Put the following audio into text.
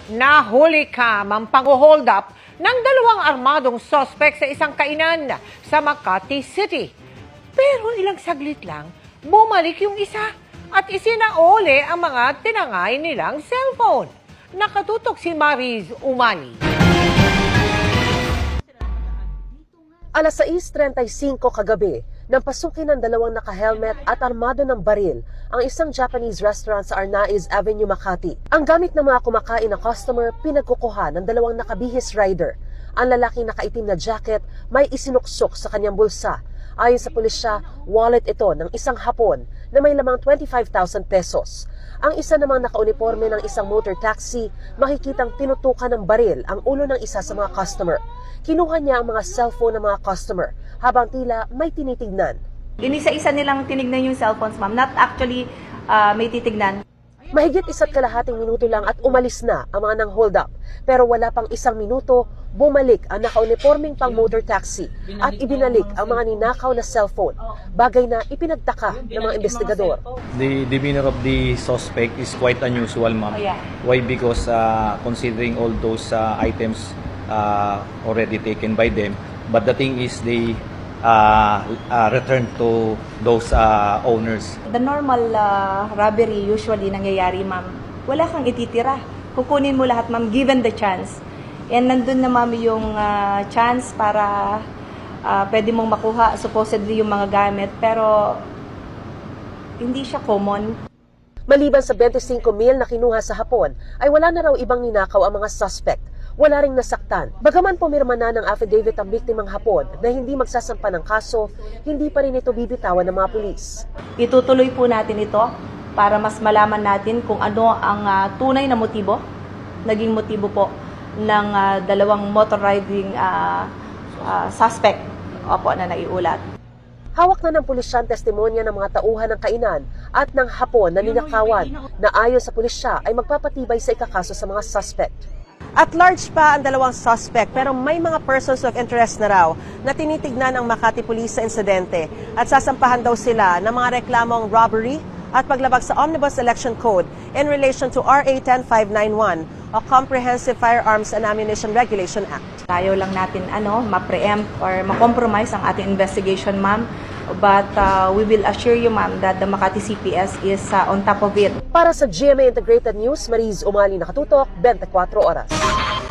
Nahuli ang pang-hold up ng dalawang armadong suspect sa isang kainan sa Makati City. Pero ilang saglit lang, bumalik yung isa at isinaole ang mga tinangay nilang cellphone. Nakatutok si Mariz Umali. Alas 6:35 kagabi, nang pasukin ng dalawang naka-helmet at armado ng baril ang isang Japanese restaurant sa Arnaiz Avenue, Makati. Ang gamit ng mga kumakain na customer pinagkukuha ng dalawang nakabihis rider. Ang lalaking nakaitim na jacket may isinuksok sa kanyang bulsa. Ayon sa pulisya, wallet ito ng isang Hapon na may lamang 25,000 pesos. Ang isa namang nakauniforme ng isang motor taxi, makikitang tinutukan ng baril ang ulo ng isa sa mga customer. Kinuha niya ang mga cellphone ng mga customer habang tila may tinitignan. Inisa-isa nilang tinignan yung cellphones, ma'am. Not actually may titignan. Mahigit 1.5 minuto lang at umalis na ang mga nang hold up. Pero wala pang 1 minuto, bumalik ang nakauniforming pang motor taxi at ibinalik ang mga ninakaw na cellphone. Bagay na ipinagtaka ng mga investigador. The demeanor of the suspect is quite unusual, ma'am. Oh, yeah. Why? Because considering all those items already taken by them, but the thing is they return to those owners. The normal robbery usually nangyayari, ma'am. Wala kang ititira. Kukunin mo lahat, ma'am, given the chance. And nandun na, ma'am, yung chance para pwede mong makuha supposedly yung mga gamit. Pero hindi siya common. Maliban sa 25,000 na kinuha sa Hapon, ay wala na raw ibang ninakaw ang mga suspect. Wala ring nasaktan. Bagaman pumirma na ng affidavit ang biktimang Hapon na hindi magsasampa ng kaso, hindi pa rin ito bibitawan ng mga pulis. Itutuloy po natin ito para mas malaman natin kung ano ang tunay na motibo, naging motibo po ng dalawang motor riding suspect na naiulat. Hawak na ng pulisya ang testimonya ng mga tauhan ng kainan at ng Hapon na ninakawan na ayon sa pulisya ay magpapatibay sa ikakaso sa mga suspect. At large pa ang dalawang suspect pero may mga persons of interest na raw na tinitignan ng Makati Police sa insidente at sasampahan daw sila ng mga reklamong robbery at paglabag sa Omnibus Election Code in relation to RA 10591 o Comprehensive Firearms and Ammunition Regulation Act. Tayo lang natin ma-preempt or ma-compromise ang ating investigation, ma'am. But we will assure you, ma'am, that the Makati CPS is on top of it. Para sa GMA Integrated News, Mariz Umali, nakatutok, 24 oras.